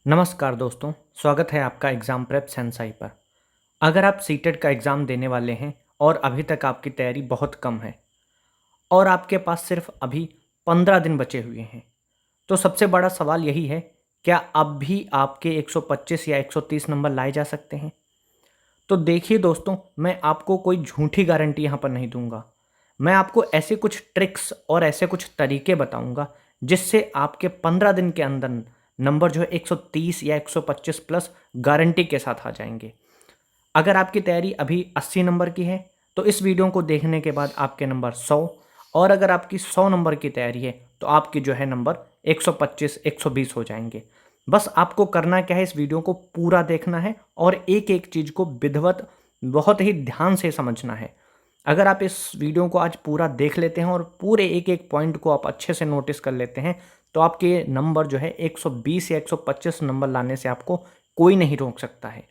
नमस्कार दोस्तों, स्वागत है आपका एग्ज़ाम प्रेप सेंसाई पर। अगर आप सीटेट का एग्ज़ाम देने वाले हैं और अभी तक आपकी तैयारी बहुत कम है और आपके पास सिर्फ अभी 15 दिन बचे हुए हैं, तो सबसे बड़ा सवाल यही है, क्या अब भी आपके 125 या 130 नंबर लाए जा सकते हैं? तो देखिए दोस्तों, मैं आपको कोई झूठी गारंटी यहाँ पर नहीं दूंगा। मैं आपको ऐसे कुछ ट्रिक्स और ऐसे कुछ तरीके बताऊंगा जिससे आपके 15 दिन के अंदर नंबर जो है 130 या 125 प्लस गारंटी के साथ आ जाएंगे। अगर आपकी तैयारी अभी 80 नंबर की है तो इस वीडियो को देखने के बाद आपके नंबर 100, और अगर आपकी 100 नंबर की तैयारी है तो आपकी जो है नंबर 125 120 हो जाएंगे। बस आपको करना क्या है, इस वीडियो को पूरा देखना है और एक एक चीज़ को विधिवत बहुत ही ध्यान से समझना है। अगर आप इस वीडियो को आज पूरा देख लेते हैं और पूरे एक एक पॉइंट को आप अच्छे से नोटिस कर लेते हैं तो आपके नंबर जो है 120 या 125 नंबर लाने से आपको कोई नहीं रोक सकता है।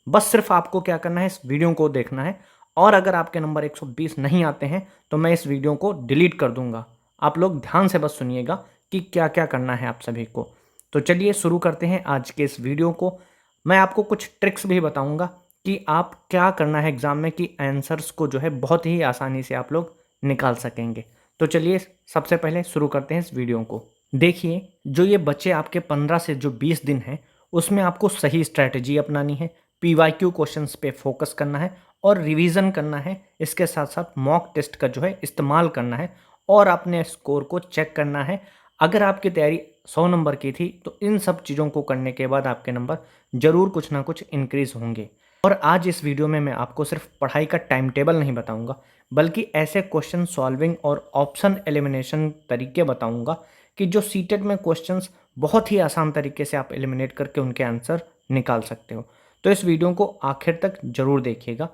बस सिर्फ आपको क्या करना है, इस वीडियो को देखना है। और अगर आपके नंबर 120 नहीं आते हैं तो मैं इस वीडियो को डिलीट कर दूंगा। आप लोग ध्यान से बस सुनिएगा कि क्या क्या करना है आप सभी को। तो चलिए शुरू करते हैं आज के इस वीडियो को। मैं आपको कुछ ट्रिक्स भी बताऊंगा कि आप क्या करना है एग्जाम में कि आंसर्स को जो है बहुत ही आसानी से आप लोग निकाल सकेंगे। तो चलिए सबसे पहले शुरू करते हैं इस वीडियो को। देखिए, जो ये बच्चे आपके 15 से जो 20 दिन हैं उसमें आपको सही स्ट्रैटेजी अपनानी है, पीवाईक्यू क्वेश्चंस पे फोकस करना है और रिवीजन करना है। इसके साथ साथ मॉक टेस्ट का जो है इस्तेमाल करना है और अपने स्कोर को चेक करना है। अगर आपकी तैयारी 100 नंबर की थी तो इन सब चीज़ों को करने के बाद आपके नंबर ज़रूर कुछ ना कुछ इंक्रीज होंगे। और आज इस वीडियो में मैं आपको सिर्फ पढ़ाई का टाइम टेबल नहीं बताऊंगा, बल्कि ऐसे क्वेश्चन सॉल्विंग और ऑप्शन एलिमिनेशन तरीके बताऊंगा कि जो सीटेट में क्वेश्चंस बहुत ही आसान तरीके से आप एलिमिनेट करके उनके आंसर निकाल सकते हो। तो इस वीडियो को आखिर तक जरूर देखिएगा।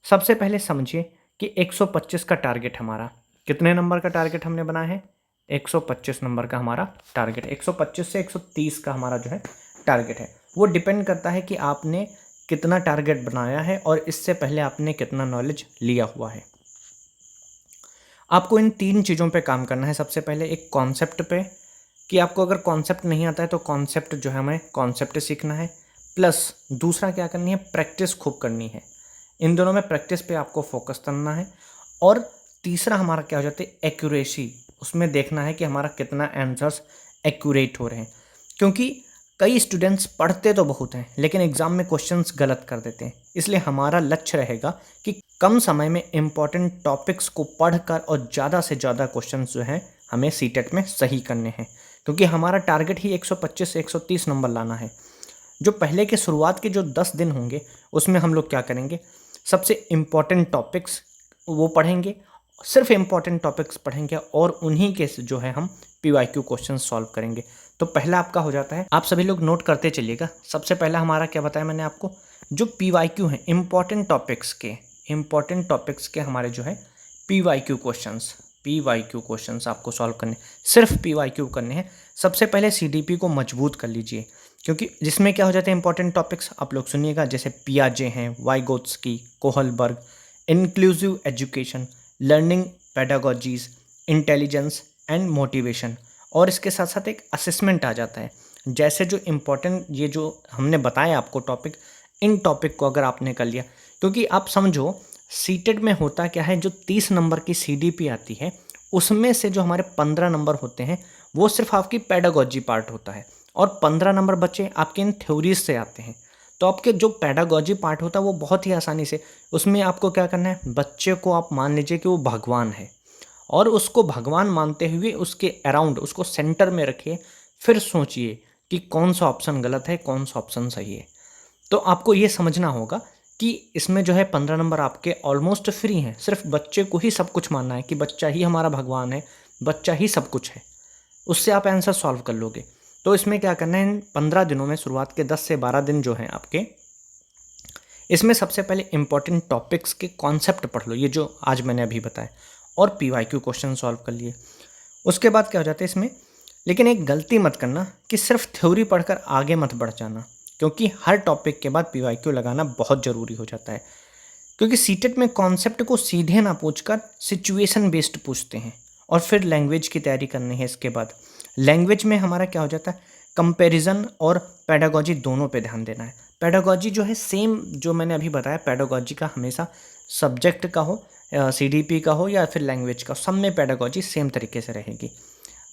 सबसे पहले समझिए कि 125 का टारगेट हमारा, कितने नंबर का टारगेट हमने बनाया है? 125 नंबर का हमारा टारगेट है। 125 से 130 का हमारा जो है टारगेट है। वो डिपेंड करता है कि आपने कितना टारगेट बनाया है और इससे पहले आपने कितना नॉलेज लिया हुआ है। आपको इन तीन चीज़ों पे काम करना है। सबसे पहले एक कॉन्सेप्ट पे, कि आपको अगर कॉन्सेप्ट नहीं आता है तो कॉन्सेप्ट जो है हमें कॉन्सेप्ट सीखना है। प्लस दूसरा क्या करनी है, प्रैक्टिस खूब करनी है। इन दोनों में प्रैक्टिस पे आपको फोकस करना है। और तीसरा हमारा क्या हो जाता है, एक्यूरेसी। उसमें देखना है कि हमारा कितना आंसर्स एक्यूरेट हो रहे हैं, क्योंकि कई स्टूडेंट्स पढ़ते तो बहुत हैं लेकिन एग्ज़ाम में क्वेश्चंस गलत कर देते हैं। इसलिए हमारा लक्ष्य रहेगा कि कम समय में इम्पॉर्टेंट टॉपिक्स को पढ़कर और ज़्यादा से ज़्यादा क्वेश्चंस जो हैं हमें सीटेट में सही करने हैं, क्योंकि हमारा टारगेट ही 125 से 130 नंबर लाना है। जो पहले के शुरुआत के जो 10 दिन होंगे उसमें हम लोग क्या करेंगे, सबसे इम्पॉर्टेंट टॉपिक्स वो पढ़ेंगे, सिर्फ इम्पॉर्टेंट टॉपिक्स पढ़ेंगे और उन्हीं के जो है हम पीवाईक्यू क्वेश्चन सॉल्व करेंगे। तो पहला आपका हो जाता है, आप सभी लोग नोट करते चलिएगा। सबसे पहला हमारा क्या बताया मैंने आपको, जो पीवाईक्यू हैं इम्पॉर्टेंट टॉपिक्स के हमारे जो है पीवाईक्यू क्वेश्चंस आपको सॉल्व करने, सिर्फ पीवाईक्यू करने हैं। सबसे पहले सीडीपी को मजबूत कर लीजिए, क्योंकि जिसमें क्या हो जाते हैं इंपॉर्टेंट टॉपिक्स, आप लोग सुनिएगा, जैसे पियाजे हैं, Vygotsky, Kohlberg, inclusive education, learning pedagogies, intelligence and motivation. और इसके साथ साथ एक असेसमेंट आ जाता है। जैसे जो इम्पोर्टेंट ये जो हमने बताया आपको टॉपिक, इन टॉपिक को अगर आपने कर लिया, क्योंकि आप समझो सीटेट में होता क्या है, जो 30 नंबर की सीडीपी आती है उसमें से जो हमारे 15 नंबर होते हैं वो सिर्फ आपकी पेडागोजी पार्ट होता है और 15 नंबर बच्चे आपके इन थ्योरीज से आते हैं। तो आपके जो पेडागोजी पार्ट होता है वो बहुत ही आसानी से, उसमें आपको क्या करना है, बच्चे को आप मान लीजिए कि वो भगवान है और उसको भगवान मानते हुए उसके अराउंड उसको सेंटर में रखिए। फिर सोचिए कि कौन सा ऑप्शन गलत है, कौन सा ऑप्शन सही है। तो आपको ये समझना होगा कि इसमें जो है 15 नंबर आपके ऑलमोस्ट फ्री हैं। सिर्फ बच्चे को ही सब कुछ मानना है कि बच्चा ही हमारा भगवान है, बच्चा ही सब कुछ है, उससे आप आंसर सॉल्व कर लोगे। तो इसमें क्या करना है, इन 15 दिनों में शुरुआत के 10 से 12 दिन जो हैं आपके, इसमें सबसे पहले इंपॉर्टेंट टॉपिक्स के कॉन्सेप्ट पढ़ लो, ये जो आज मैंने अभी बताया, और पीवाईक्यू क्वेश्चन सॉल्व कर लिए। उसके बाद क्या हो जाता है इसमें, लेकिन एक गलती मत करना कि सिर्फ थ्योरी पढ़कर आगे मत बढ़ जाना, क्योंकि हर टॉपिक के बाद पीवाईक्यू लगाना बहुत ज़रूरी हो जाता है। क्योंकि सीटेट में कॉन्सेप्ट को सीधे ना पूछकर सिचुएशन बेस्ड पूछते हैं। और फिर लैंग्वेज की तैयारी करनी है। इसके बाद लैंग्वेज में हमारा क्या हो जाता है, कंपैरिजन और पेडागोजी दोनों पे ध्यान देना है। पेडागोजी जो है सेम जो मैंने अभी बताया, पेडागोजी का हमेशा सब्जेक्ट का हो, सीडीपी का हो या फिर लैंग्वेज का, सब में पेडागोजी सेम तरीके से रहेगी।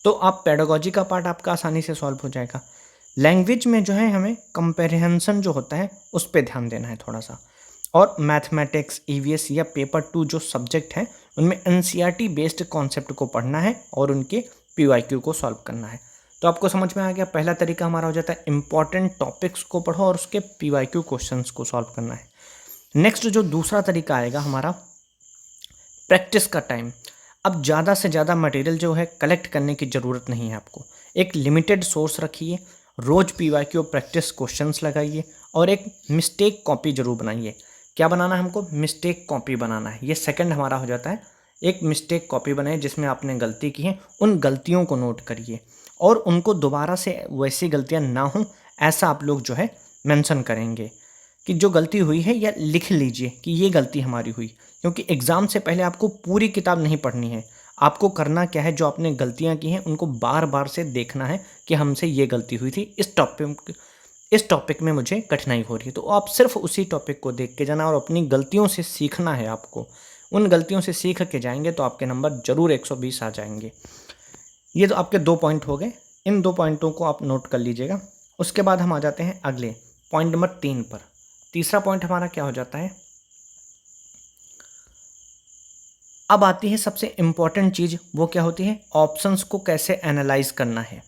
तो आप पेडागोजी का पार्ट आपका आसानी से सॉल्व हो जाएगा। लैंग्वेज में जो है हमें कंप्रहेंशन जो होता है उस पर ध्यान देना है थोड़ा सा। और मैथमेटिक्स, ईवीएस या पेपर 2 जो सब्जेक्ट हैं उनमें एनसीईआरटी बेस्ड कॉन्सेप्ट को पढ़ना है और उनके पीवाईक्यू को सॉल्व करना है। तो आपको समझ में आ गया, पहला तरीका हमारा हो जाता है इंपॉर्टेंट टॉपिक्स को पढ़ो और उसके पीवाईक्यू क्वेश्चंस को सॉल्व करना है। नेक्स्ट जो दूसरा तरीका आएगा हमारा, प्रैक्टिस का टाइम। अब ज़्यादा से ज़्यादा मटेरियल जो है कलेक्ट करने की ज़रूरत नहीं है आपको। एक लिमिटेड सोर्स रखिए, रोज़ पीवाईक्यू प्रैक्टिस क्वेश्चंस लगाइए और एक मिस्टेक कॉपी जरूर बनाइए। क्या बनाना है हमको? मिस्टेक कॉपी बनाना है। ये सेकंड हमारा हो जाता है। एक मिस्टेक कॉपी बनाइए जिसमें आपने गलती की है, उन गलतियों को नोट करिए और उनको दोबारा से वैसी गलतियाँ ना हो ऐसा आप लोग जो है मेंशन करेंगे कि जो गलती हुई है, या लिख लीजिए कि ये गलती हमारी हुई। क्योंकि एग्ज़ाम से पहले आपको पूरी किताब नहीं पढ़नी है। आपको करना क्या है, जो आपने गलतियाँ की हैं उनको बार बार से देखना है कि हमसे ये गलती हुई थी, इस टॉपिक में मुझे कठिनाई हो रही है। तो आप सिर्फ उसी टॉपिक को देख के जाना और अपनी गलतियों से सीखना है आपको। उन गलतियों से सीख के जाएंगे तो आपके नंबर जरूर 120 आ जाएंगे। ये तो आपके 2 पॉइंट हो गए। इन 2 पॉइंटों को आप नोट कर लीजिएगा। उसके बाद हम आ जाते हैं अगले पॉइंट नंबर 3 पर। तीसरा पॉइंट हमारा क्या हो जाता है? अब आती है सबसे इम्पॉर्टेंट चीज़, वो क्या होती है? ऑप्शंस को कैसे एनालाइज करना है।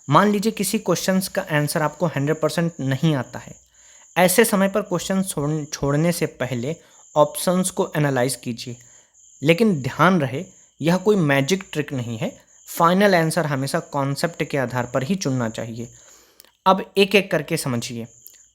मान लीजिए किसी क्वेश्चंस का आंसर आपको 100% नहीं आता है। ऐसे समय पर क्वेश्चन छोड़ने से पहले ऑप्शंस को एनालाइज कीजिए। लेकिन ध्यान रहे, यह कोई मैजिक ट्रिक नहीं है। फाइनल आंसर हमेशा कॉन्सेप्ट के आधार पर ही चुनना चाहिए। अब एक एक करके समझिए।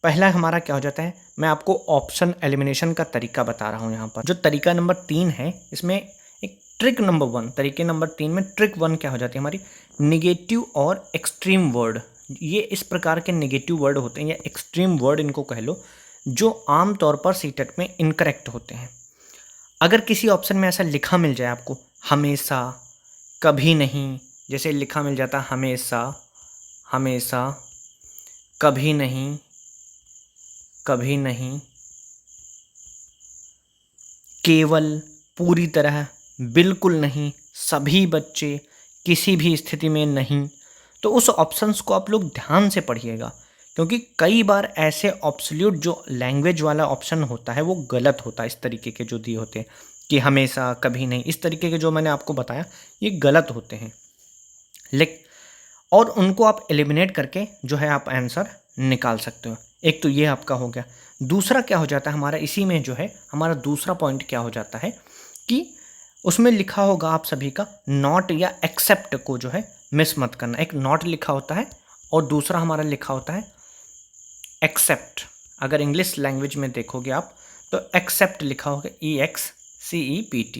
पहला हमारा क्या हो जाता है, मैं आपको ऑप्शन एलिमिनेशन का तरीका बता रहा हूँ यहाँ पर। जो तरीका नंबर 3 है, इसमें एक ट्रिक नंबर 1, तरीके नंबर 3 में ट्रिक 1 क्या हो जाती है हमारी? निगेटिव और एक्सट्रीम वर्ड। ये इस प्रकार के निगेटिव वर्ड होते हैं या एक्सट्रीम वर्ड इनको कह लो, जो आमतौर पर सीटेट में इनकरेक्ट होते हैं। अगर किसी ऑप्शन में ऐसा लिखा मिल जाए आपको, हमेशा, कभी नहीं, जैसे लिखा मिल जाता हमेशा, हमेशा, कभी नहीं, कभी नहीं, केवल, पूरी तरह, बिल्कुल नहीं, सभी बच्चे, किसी भी स्थिति में नहीं, तो उस ऑप्शंस को आप लोग ध्यान से पढ़िएगा। क्योंकि कई बार ऐसे ऑब्सोल्यूट जो लैंग्वेज वाला ऑप्शन होता है वो गलत होता है। इस तरीके के जो दिए होते हैं कि हमेशा, कभी नहीं, इस तरीके के जो मैंने आपको बताया ये गलत होते हैं। और उनको आप एलिमिनेट करके जो है आप आंसर निकाल सकते हो। एक तो ये आपका हो गया। दूसरा क्या हो जाता है हमारा, इसी में जो है हमारा दूसरा पॉइंट क्या हो जाता है कि उसमें लिखा होगा आप सभी का नॉट या एक्सेप्ट को जो है मिस मत करना। एक नॉट लिखा होता है और दूसरा हमारा लिखा होता है एक्सेप्ट। अगर इंग्लिश लैंग्वेज में देखोगे आप तो एक्सेप्ट लिखा होगा, EXCEPT,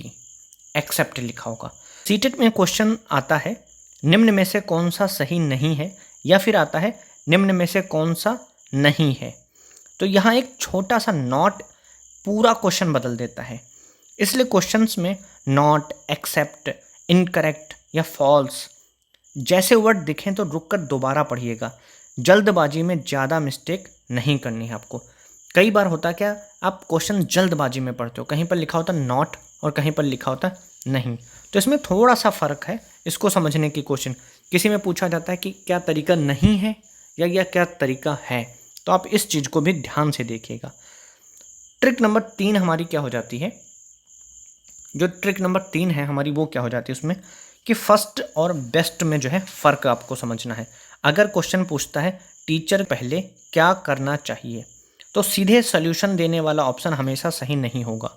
एक्सेप्ट लिखा होगा। सीटेट में क्वेश्चन आता है निम्न में से कौन सा सही नहीं है, या फिर आता है निम्न में से कौन सा नहीं है। तो यहाँ एक छोटा सा नॉट पूरा क्वेश्चन बदल देता है। इसलिए क्वेश्चंस में नॉट, एक्सेप्ट, इनकरेक्ट या फॉल्स जैसे वर्ड दिखें तो रुक कर दोबारा पढ़िएगा। जल्दबाजी में ज़्यादा मिस्टेक नहीं करनी है आपको। कई बार होता क्या, आप क्वेश्चन जल्दबाजी में पढ़ते हो, कहीं पर लिखा होता नॉट और कहीं पर लिखा होता नहीं। तो इसमें थोड़ा सा फ़र्क है, इसको समझने की कोशिश। किसी में पूछा जाता है कि क्या तरीका नहीं है या क्या तरीका है, तो आप इस चीज़ को भी ध्यान से देखिएगा। ट्रिक नंबर 3 हमारी क्या हो जाती है, जो ट्रिक नंबर 3 है हमारी वो क्या हो जाती है उसमें कि फर्स्ट और बेस्ट में जो है फ़र्क आपको समझना है। अगर क्वेश्चन पूछता है टीचर पहले क्या करना चाहिए, तो सीधे सॉल्यूशन देने वाला ऑप्शन हमेशा सही नहीं होगा।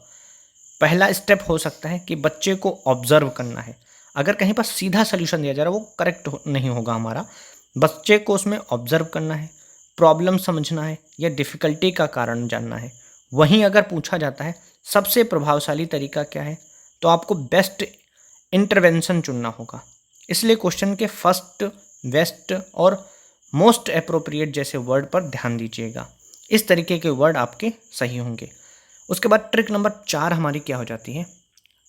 पहला स्टेप हो सकता है कि बच्चे को ऑब्जर्व करना है। अगर कहीं पर सीधा सॉल्यूशन दिया जा रहा है वो करेक्ट नहीं होगा हमारा। बच्चे को उसमें ऑब्जर्व करना है, प्रॉब्लम समझना है या डिफ़िकल्टी का कारण जानना है। वहीं अगर पूछा जाता है सबसे प्रभावशाली तरीका क्या है, तो आपको बेस्ट इंटरवेंशन चुनना होगा। इसलिए क्वेश्चन के फर्स्ट, बेस्ट और मोस्ट अप्रोप्रिएट जैसे वर्ड पर ध्यान दीजिएगा। इस तरीके के वर्ड आपके सही होंगे। उसके बाद ट्रिक नंबर 4 हमारी क्या हो जाती है,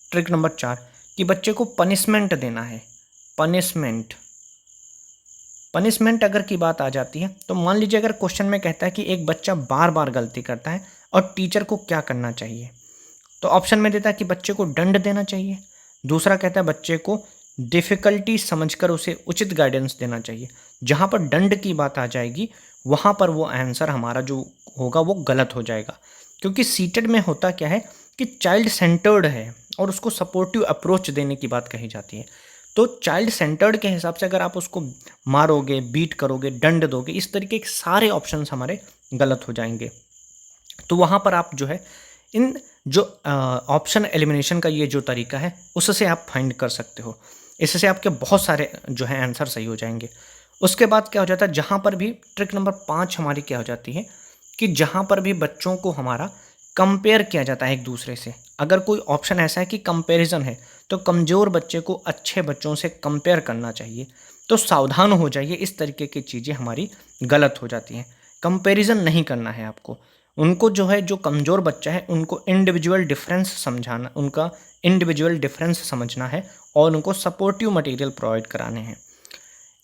ट्रिक नंबर 4 कि बच्चे को पनिशमेंट देना है। पनिशमेंट पनिशमेंट अगर की बात आ जाती है तो मान लीजिए अगर क्वेश्चन में कहता है कि एक बच्चा बार बार गलती करता है और टीचर को क्या करना चाहिए, तो ऑप्शन में देता है कि बच्चे को दंड देना चाहिए, दूसरा कहता है बच्चे को डिफ़िकल्टी समझकर उसे उचित गाइडेंस देना चाहिए। जहाँ पर दंड की बात आ जाएगी वहाँ पर वो आंसर हमारा जो होगा वो गलत हो जाएगा, क्योंकि सीटेड में होता क्या है कि चाइल्ड सेंटर्ड है और उसको सपोर्टिव अप्रोच देने की बात कही जाती है। तो चाइल्ड सेंटर्ड के हिसाब से अगर आप उसको मारोगे, बीट करोगे, दंड दोगे, इस तरीके के सारे ऑप्शंस हमारे गलत हो जाएंगे। तो वहाँ पर आप जो है इन जो ऑप्शन एलिमिनेशन का ये जो तरीका है उससे आप फाइंड कर सकते हो। इससे आपके बहुत सारे जो है आंसर सही हो जाएंगे। उसके बाद क्या हो जाता है, जहाँ पर भी ट्रिक नंबर 5 हमारी क्या हो जाती है कि जहाँ पर भी बच्चों को हमारा कंपेयर किया जाता है एक दूसरे से, अगर कोई ऑप्शन ऐसा है कि कंपैरिजन है तो कमज़ोर बच्चे को अच्छे बच्चों से कंपेयर करना चाहिए, तो सावधान हो जाइए, इस तरीके की चीज़ें हमारी गलत हो जाती हैं। कंपैरिजन नहीं करना है आपको, उनको जो है जो कमज़ोर बच्चा है उनको इंडिविजुअल डिफरेंस समझाना, उनका इंडिविजुअल डिफरेंस समझना है और उनको सपोर्टिव मटेरियल प्रोवाइड कराने हैं।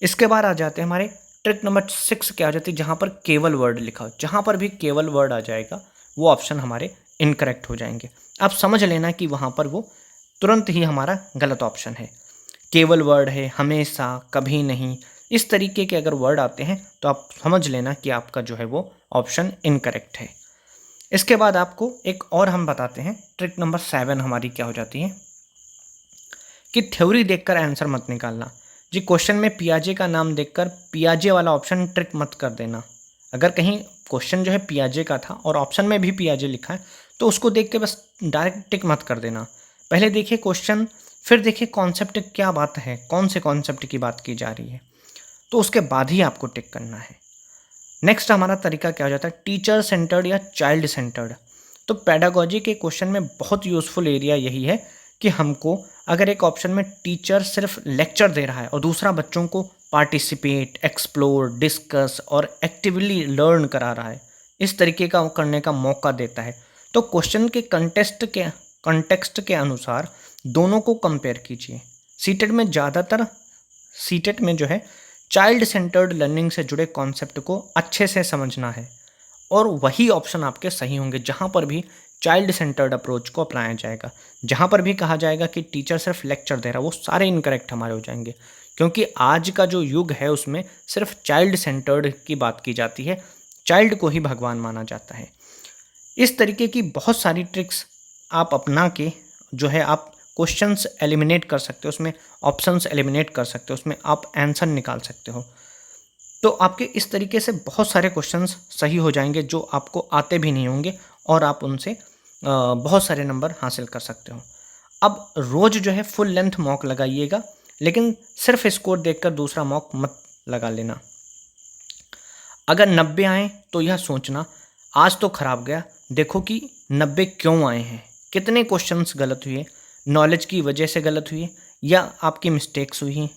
इसके बाद आ जाते हैं हमारे ट्रिक नंबर 6 क्या हो जाती है, जहाँ पर केवल वर्ड लिखा हो, जहाँ पर भी केवल वर्ड आ जाएगा वो ऑप्शन हमारे इनकरेक्ट हो जाएंगे। आप समझ लेना कि वहाँ पर वो तुरंत ही हमारा गलत ऑप्शन है। केवल वर्ड है, हमेशा, कभी नहीं, इस तरीके के अगर वर्ड आते हैं तो आप समझ लेना कि आपका जो है वो ऑप्शन इनकरेक्ट है। इसके बाद आपको एक और हम बताते हैं, ट्रिक नंबर 7 हमारी क्या हो जाती है कि थ्योरी देखकर आंसर मत निकालना। जी क्वेश्चन में पियाजे का नाम देखकर पियाजे वाला ऑप्शन ट्रिक मत कर देना। अगर कहीं क्वेश्चन जो है पियाजे का था और ऑप्शन में भी पियाजे लिखा है तो उसको देख के बस डायरेक्ट टिक मत कर देना। पहले देखिए क्वेश्चन, फिर देखिए कॉन्सेप्ट क्या बात है, कौन से कॉन्सेप्ट की बात की जा रही है, तो उसके बाद ही आपको टिक करना है। नेक्स्ट हमारा तरीका क्या हो जाता है, टीचर सेंटर्ड या चाइल्ड सेंटर्ड। तो पेडागोजी के क्वेश्चन में बहुत यूज़फुल एरिया यही है कि हमको अगर एक ऑप्शन में टीचर सिर्फ लेक्चर दे रहा है और दूसरा बच्चों को पार्टिसिपेट, एक्सप्लोर, डिस्कस और एक्टिवली लर्न करा रहा है, इस तरीके का करने का मौका देता है, तो क्वेश्चन के कंटेक्स्ट के अनुसार दोनों को कंपेयर कीजिए। सीटेट में ज़्यादातर सीटेट में जो है चाइल्ड सेंटर्ड लर्निंग से जुड़े कॉन्सेप्ट को अच्छे से समझना है और वही ऑप्शन आपके सही होंगे जहाँ पर भी चाइल्ड सेंटर्ड अप्रोच को अपनाया जाएगा। जहाँ पर भी कहा जाएगा कि टीचर सिर्फ लेक्चर दे रहा है, वो सारे इनकरेक्ट हमारे हो जाएंगे, क्योंकि आज का जो युग है उसमें सिर्फ चाइल्ड सेंटर्ड की बात की जाती है, चाइल्ड को ही भगवान माना जाता है। इस तरीके की बहुत सारी ट्रिक्स आप अपना के जो है आप क्वेश्चंस एलिमिनेट कर सकते हो, उसमें ऑप्शंस एलिमिनेट कर सकते हो, उसमें आप आंसर निकाल सकते हो। तो आपके इस तरीके से बहुत सारे क्वेश्चंस सही हो जाएंगे जो आपको आते भी नहीं होंगे और आप उनसे बहुत सारे नंबर हासिल कर सकते हो। अब रोज़ जो है फुल लेंथ मॉक लगाइएगा, लेकिन सिर्फ स्कोर देखकर दूसरा मॉक मत लगा लेना। अगर 90 आए तो यह सोचना आज तो खराब गया, देखो कि 90 क्यों आए हैं, कितने क्वेश्चंस गलत हुए, नॉलेज की वजह से गलत हुए या आपकी मिस्टेक्स हुई हैं,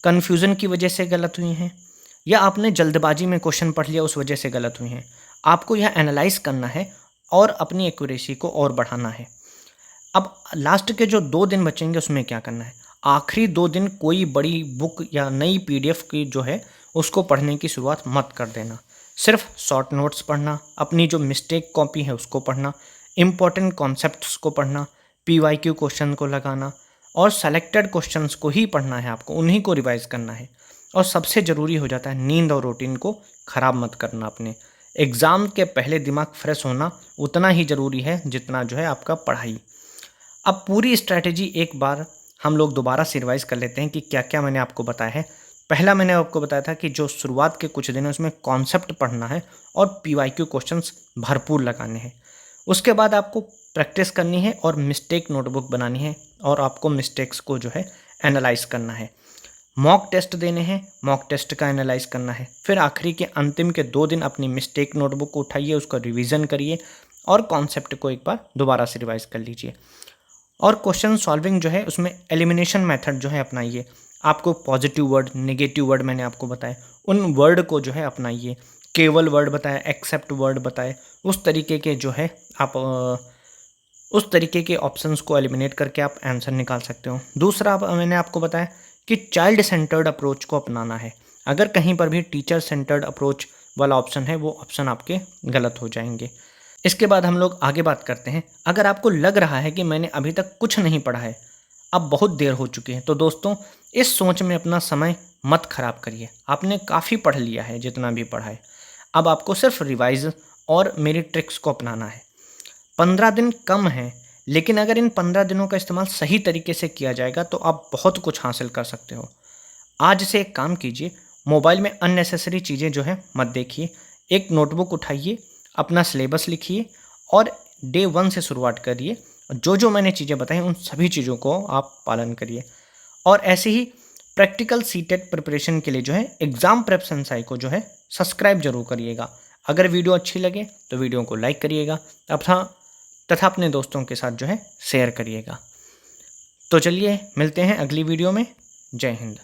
कन्फ्यूज़न की वजह से गलत हुई हैं या आपने जल्दबाजी में क्वेश्चन पढ़ लिया उस वजह से गलत हुई हैं। आपको यह एनालाइज करना है और अपनी एक्यूरेसी को और बढ़ाना है। अब लास्ट के जो 2 दिन बचेंगे उसमें क्या करना है, आखिरी 2 दिन कोई बड़ी बुक या नई पीडीएफ की जो है उसको पढ़ने की शुरुआत मत कर देना। सिर्फ शॉर्ट नोट्स पढ़ना, अपनी जो मिस्टेक कॉपी है उसको पढ़ना, इम्पॉर्टेंट कॉन्सेप्ट्स को पढ़ना, पीवाईक्यू क्वेश्चन को लगाना और सेलेक्टेड क्वेश्चंस को ही पढ़ना है, आपको उन्हीं को रिवाइज करना है। और सबसे ज़रूरी हो जाता है नींद और रूटीन को ख़राब मत करना। अपने एग्ज़ाम के पहले दिमाग फ्रेश होना उतना ही ज़रूरी है जितना जो है आपका पढ़ाई। अब पूरी स्ट्रैटेजी एक बार हम लोग दोबारा से रिवाइज कर लेते हैं कि क्या क्या मैंने आपको बताया है। पहला मैंने आपको बताया था कि जो शुरुआत के कुछ दिन है उसमें कॉन्सेप्ट पढ़ना है और पीवाईक्यू क्वेश्चंस भरपूर लगाने हैं। उसके बाद आपको प्रैक्टिस करनी है और मिस्टेक नोटबुक बनानी है और आपको मिस्टेक्स को जो है एनालाइज करना है। मॉक टेस्ट देने हैं, मॉक टेस्ट का एनालाइज करना है। फिर आखिरी के अंतिम के 2 दिन अपनी मिस्टेक नोटबुक को उठाइए, उसका रिवीजन करिए और कॉन्सेप्ट को एक बार दोबारा से रिवाइज कर लीजिए। और क्वेश्चन सॉल्विंग जो है उसमें एलिमिनेशन मेथड जो है अपनाइए। आपको पॉजिटिव वर्ड, नेगेटिव वर्ड मैंने आपको बताए, उन वर्ड को जो है अपनाइए। केवल वर्ड बताए, एक्सेप्ट वर्ड बताए, उस तरीके के जो है आप उस तरीके के ऑप्शंस को एलिमिनेट करके आप आंसर निकाल सकते हो। दूसरा मैंने आपको बताया कि चाइल्ड सेंटर्ड अप्रोच को अपनाना है। अगर कहीं पर भी टीचर सेंटर्ड अप्रोच वाला ऑप्शन है वो ऑप्शन आपके गलत हो जाएंगे। इसके बाद हम लोग आगे बात करते हैं। अगर आपको लग रहा है कि मैंने अभी तक कुछ नहीं पढ़ा है, अब बहुत देर हो चुकी है, तो दोस्तों इस सोच में अपना समय मत खराब करिए। आपने काफ़ी पढ़ लिया है जितना भी पढ़ा है, अब आपको सिर्फ रिवाइज और मेरी ट्रिक्स को अपनाना है। 15 दिन कम है, लेकिन अगर इन 15 दिनों का इस्तेमाल सही तरीके से किया जाएगा तो आप बहुत कुछ हासिल कर सकते हो। आज से एक काम कीजिए, मोबाइल में अननेसेसरी चीज़ें जो है मत देखिए। एक नोटबुक उठाइए, अपना सिलेबस लिखिए और डे 1 से शुरुआत करिए। जो जो मैंने चीज़ें बताई उन सभी चीज़ों को आप पालन करिए। और ऐसे ही प्रैक्टिकल सीटेट प्रिपरेशन के लिए जो है एग्ज़ाम प्रेप संसाई को जो है सब्सक्राइब जरूर करिएगा। अगर वीडियो अच्छी लगे तो वीडियो को लाइक करिएगा तथा अपने दोस्तों के साथ जो है शेयर करिएगा। तो चलिए मिलते हैं अगली वीडियो में। जय हिंद।